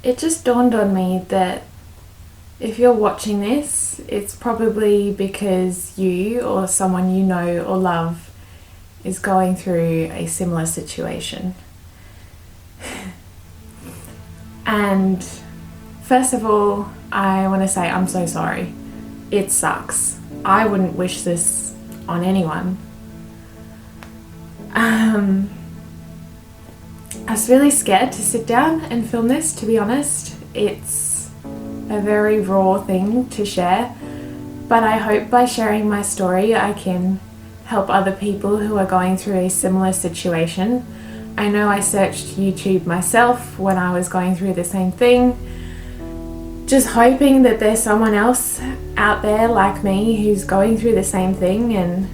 it just dawned on me that if you're watching this, it's probably because you or someone you know or love is going through a similar situation. And first of all, I want to say I'm so sorry. It sucks. I wouldn't wish this on anyone. I was really scared to sit down and film this, to be honest. It's a very raw thing to share, but I hope by sharing my story I can help other people who are going through a similar situation. I know I searched YouTube myself when I was going through the same thing, just hoping that there's someone else out there like me who's going through the same thing, and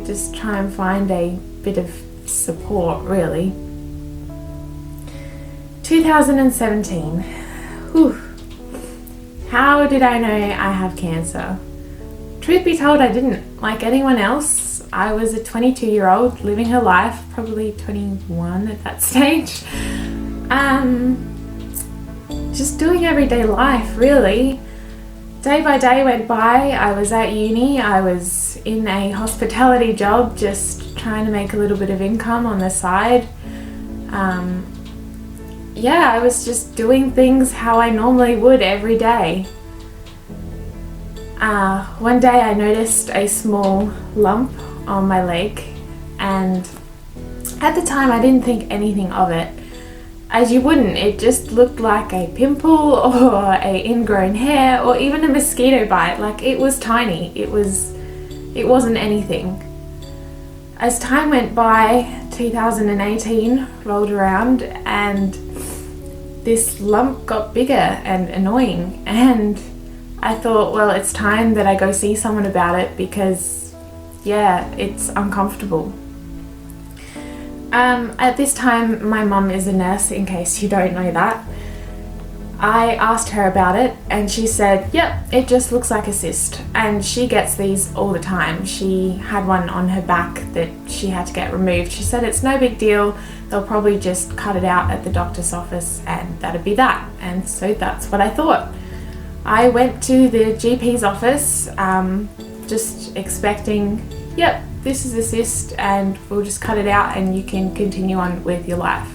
just try and find a bit of support, really. 2017. Whew. How did I know I have cancer? Truth be told, I didn't. Like anyone else, I was a 22-year-old living her life, probably 21 at that stage. Just doing everyday life, really. Day by day went by. I was at uni. I was in a hospitality job, just trying to make a little bit of income on the side. I was just doing things how I normally would every day. One day I noticed a small lump on my leg, and at the time I didn't think anything of it. As you wouldn't, it just looked like a pimple or a ingrown hair or even a mosquito bite. Like, it was tiny. It wasn't anything. As time went by, 2018 rolled around and this lump got bigger and annoying, and I thought, well, it's time that I go see someone about it because, it's uncomfortable. At this time, my mum is a nurse, in case you don't know that. I asked her about it and she said, yep, it just looks like a cyst, and she gets these all the time. She had one on her back that she had to get removed. She said it's no big deal, they'll probably just cut it out at the doctor's office and that'd be that. And so that's what I thought. I went to the GP's office, just expecting, yep, this is a cyst and we'll just cut it out and you can continue on with your life.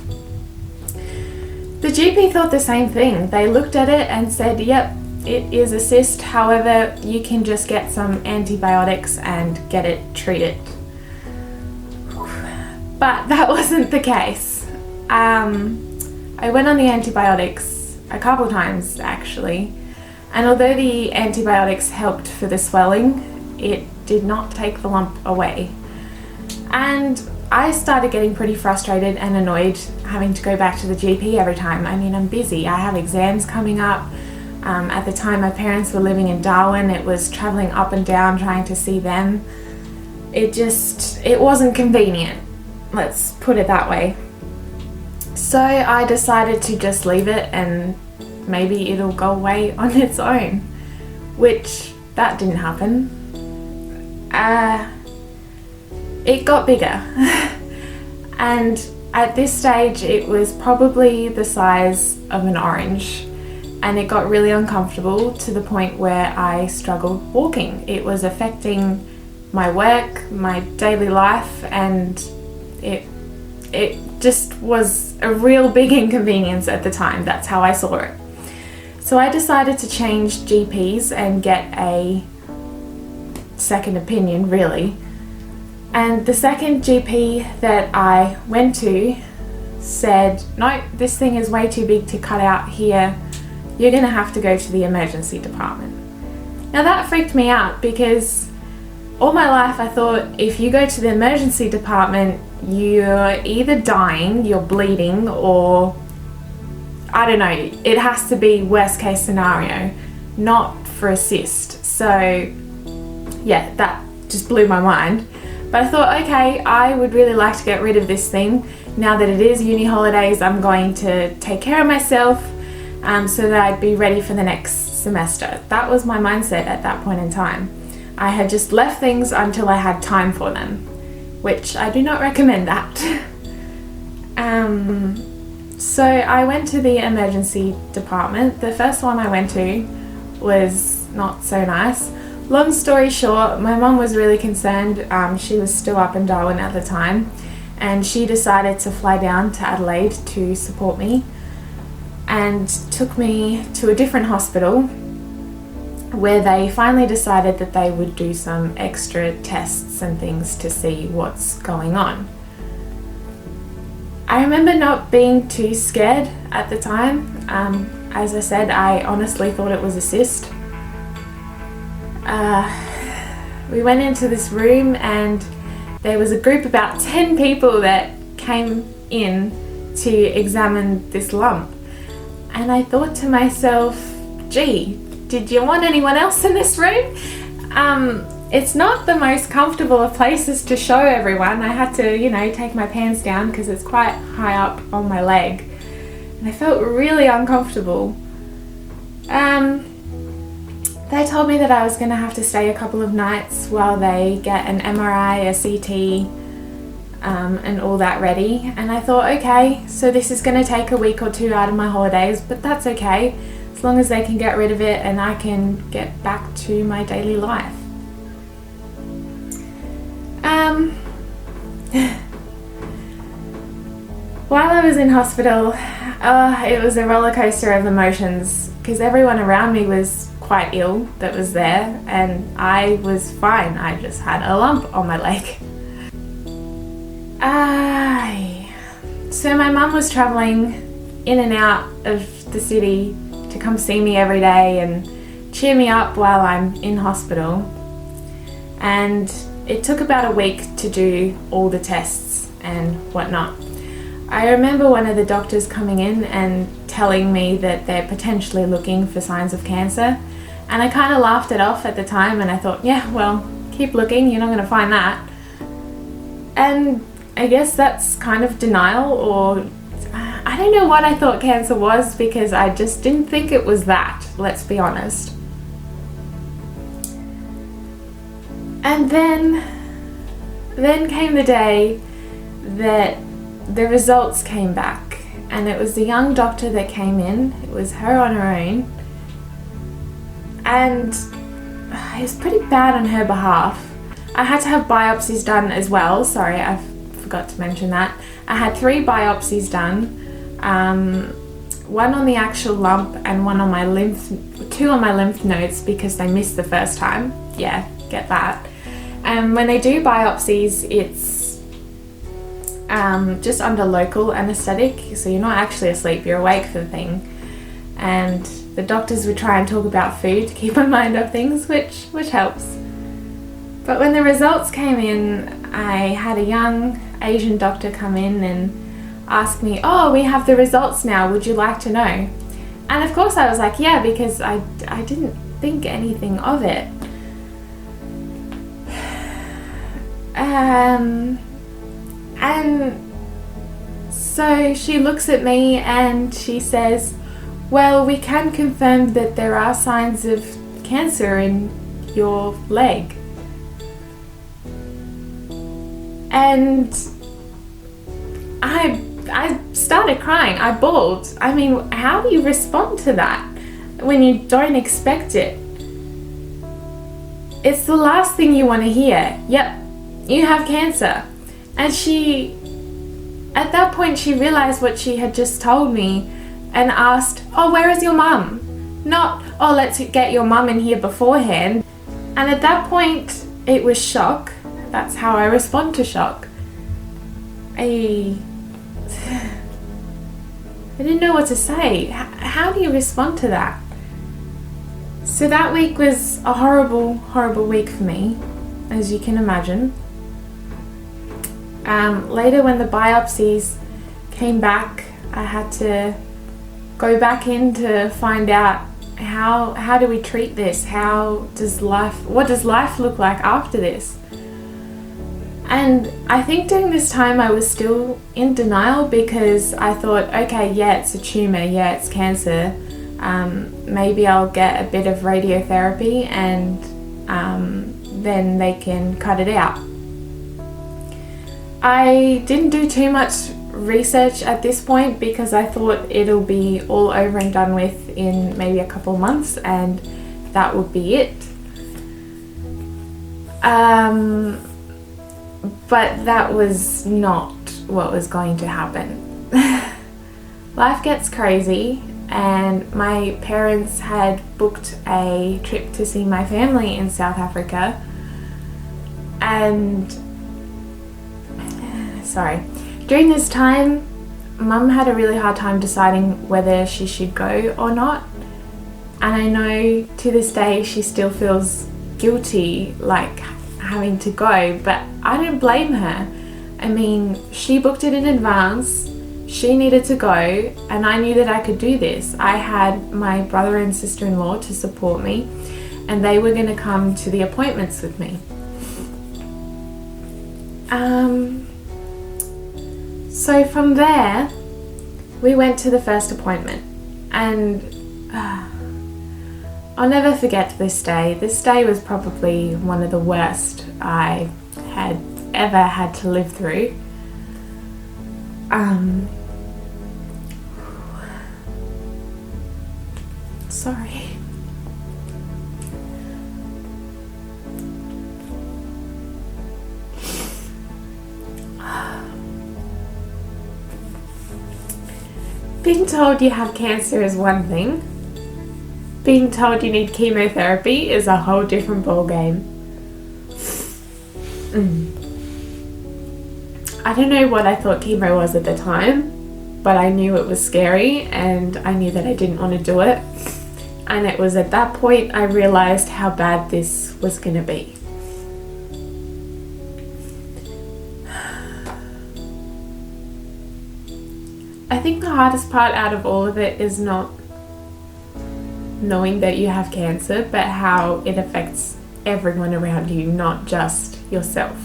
The GP thought the same thing. They looked at it and said, yep, it is a cyst, however, you can just get some antibiotics and get it treated. But that wasn't the case. I went on the antibiotics a couple times, actually, and although the antibiotics helped for the swelling, it did not take the lump away. And I started getting pretty frustrated and annoyed having to go back to the GP every time. I mean, I'm busy. I have exams coming up. At the time, my parents were living in Darwin. It was traveling up and down trying to see them. It wasn't convenient. Let's put it that way. So I decided to just leave it and maybe it'll go away on its own, which that didn't happen. It got bigger and at this stage it was probably the size of an orange, and it got really uncomfortable to the point where I struggled walking. It was affecting my work, my daily life, and it just was a real big inconvenience at the time. That's how I saw it. So I decided to change GPs and get a second opinion, really. And the second GP that I went to said, no, this thing is way too big to cut out here. You're going to have to go to the emergency department. Now that freaked me out because all my life I thought if you go to the emergency department, you're either dying, you're bleeding, or I don't know, it has to be worst case scenario, not for a cyst. So yeah, that just blew my mind. But I thought, okay, I would really like to get rid of this thing. Now that it is uni holidays, I'm going to take care of myself so that I'd be ready for the next semester. That was my mindset at that point in time. I had just left things until I had time for them, which I do not recommend that. So I went to the emergency department. The first one I went to was not so nice. Long story short, my mum was really concerned. She was still up in Darwin at the time, and she decided to fly down to Adelaide to support me and took me to a different hospital where they finally decided that they would do some extra tests and things to see what's going on. I remember not being too scared at the time. As I said, I honestly thought it was a cyst. We went into this room and there was a group, about 10 people, that came in to examine this lump. And I thought to myself, gee, did you want anyone else in this room? It's not the most comfortable of places to show everyone. I had to, take my pants down because it's quite high up on my leg. And I felt really uncomfortable. They told me that I was going to have to stay a couple of nights while they get an MRI, a CT, and all that ready. And I thought, okay, so this is going to take a week or two out of my holidays, but that's okay, as long as they can get rid of it and I can get back to my daily life. While I was in hospital, it was a roller coaster of emotions because everyone around me was quite ill that was there, and I was fine. I just had a lump on my leg. So my mum was travelling in and out of the city to come see me every day and cheer me up while I'm in hospital. And it took about a week to do all the tests and whatnot. I remember one of the doctors coming in and telling me that they're potentially looking for signs of cancer. And I kind of laughed it off at the time, and I thought, yeah, well, keep looking, you're not going to find that. And I guess that's kind of denial, or I don't know what I thought cancer was, because I just didn't think it was that, let's be honest. And then came the day that the results came back, and it was the young doctor that came in. It was her on her own, and it was pretty bad on her behalf. I had to have biopsies done as well. Sorry, I forgot to mention that. I had 3 biopsies done, one on the actual lump and 2 on my lymph nodes because they missed the first time. Yeah, get that. And when they do biopsies, it's just under local anaesthetic, so you're not actually asleep, you're awake for the thing. And the doctors would try and talk about food to keep my mind off things, which helps. But when the results came in, I had a young Asian doctor come in and ask me, oh, we have the results now, would you like to know? And of course I was like, yeah, because I didn't think anything of it. And so she looks at me and she says, well, we can confirm that there are signs of cancer in your leg. And I started crying. I bawled. I mean, how do you respond to that when you don't expect it? It's the last thing you want to hear. Yep, you have cancer. And at that point, she realized what she had just told me and asked, oh, where is your mum? Not, oh, let's get your mum in here beforehand. And at that point, it was shock. That's how I respond to shock. I didn't know what to say. How do you respond to that? So that week was a horrible, horrible week for me, as you can imagine. Later, when the biopsies came back, I had to go back in to find out how do we treat this? What does life look like after this? And I think during this time I was still in denial, because I thought, okay, yeah, it's a tumour, yeah, it's cancer. Maybe I'll get a bit of radiotherapy and then they can cut it out. I didn't do too much research at this point because I thought it'll be all over and done with in maybe a couple months and that would be it. But that was not what was going to happen. Life gets crazy, and my parents had booked a trip to see my family in South Africa, and during this time Mum had a really hard time deciding whether she should go or not, and I know to this day she still feels guilty like having to go, but I don't blame her. I mean, she booked it in advance, she needed to go, and I knew that I could do this. I had my brother and sister-in-law to support me, and they were going to come to the appointments with me. So from there, we went to the first appointment, and I'll never forget this day. This day was probably one of the worst I had ever had to live through. Sorry. Being told you have cancer is one thing. Being told you need chemotherapy is a whole different ballgame. I don't know what I thought chemo was at the time, but I knew it was scary and I knew that I didn't want to do it. And it was at that point I realised how bad this was going to be. I think the hardest part out of all of it is not knowing that you have cancer, but how it affects everyone around you, not just yourself.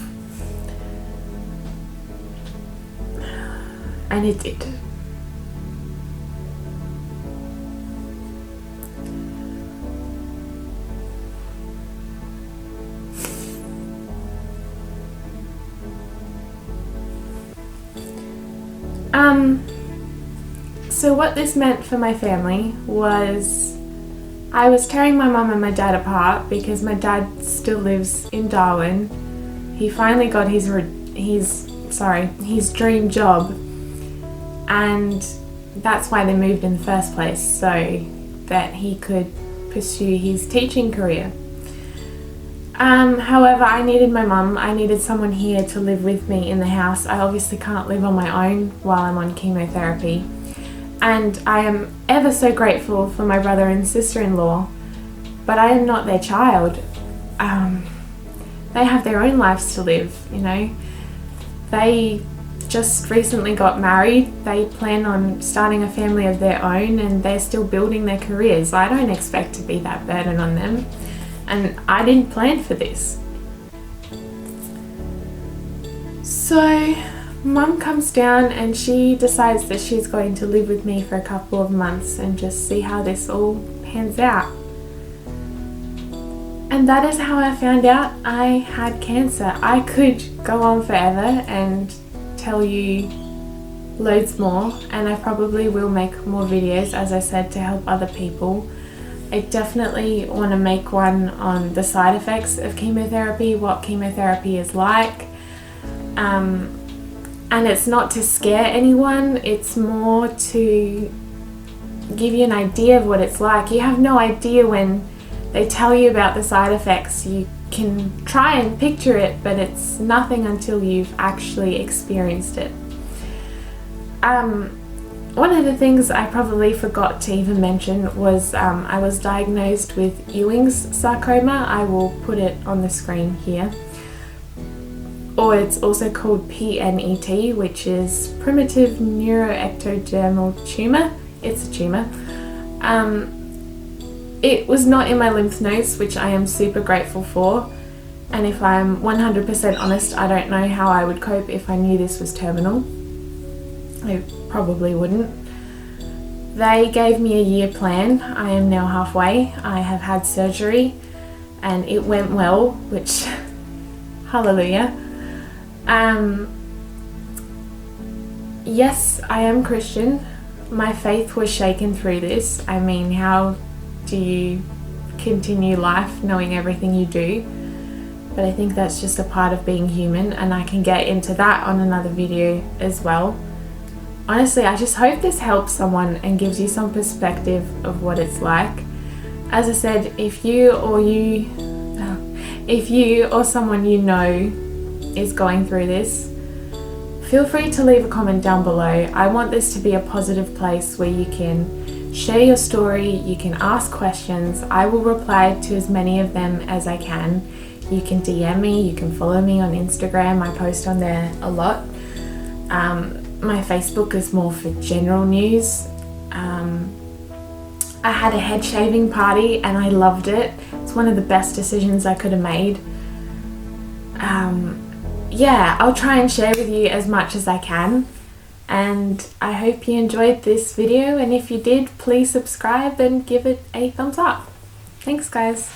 And it did. So what this meant for my family was I was tearing my mum and my dad apart because my dad still lives in Darwin. He finally got his dream job, and that's why they moved in the first place, so that he could pursue his teaching career. However, I needed my mum. I needed someone here to live with me in the house. I obviously can't live on my own while I'm on chemotherapy. And I am ever so grateful for my brother and sister-in-law, but I am not their child. They have their own lives to live, you know. They just recently got married. They plan on starting a family of their own, and they're still building their careers. I don't expect to be that burden on them, and I didn't plan for this. So Mum comes down and she decides that she's going to live with me for a couple of months and just see how this all pans out. And that is how I found out I had cancer. I could go on forever and tell you loads more, and I probably will make more videos, as I said, to help other people. I definitely want to make one on the side effects of chemotherapy, what chemotherapy is like. And it's not to scare anyone, it's more to give you an idea of what it's like. You have no idea when they tell you about the side effects. You can try and picture it, but it's nothing until you've actually experienced it. One of the things I probably forgot to even mention was I was diagnosed with Ewings Sarcoma. I will put it on the screen here. Or it's also called PNET, which is primitive neuroectodermal tumor. It's a tumor. It was not in my lymph nodes, which I am super grateful for. And if I'm 100% honest, I don't know how I would cope if I knew this was terminal. I probably wouldn't. They gave me a year plan. I am now halfway. I have had surgery and it went well, which, Yes, I am Christian. My faith was shaken through this. I mean, how do you continue life knowing everything you do? But I think that's just a part of being human, and I can get into that on another video as well. Honestly, I just hope this helps someone and gives you some perspective of what it's like. As I said, if you or someone you know is going through this, feel free to leave a comment down below. I want this to be a positive place where you can share your story, you can ask questions. I will reply to as many of them as I can. You can DM me, you can follow me on Instagram. I post on there a lot. My Facebook is more for general news. I had a head shaving party and I loved it. It's one of the best decisions I could have made. Yeah, I'll try and share with you as much as I can, and I hope you enjoyed this video, and if you did, please subscribe and give it a thumbs up. Thanks guys.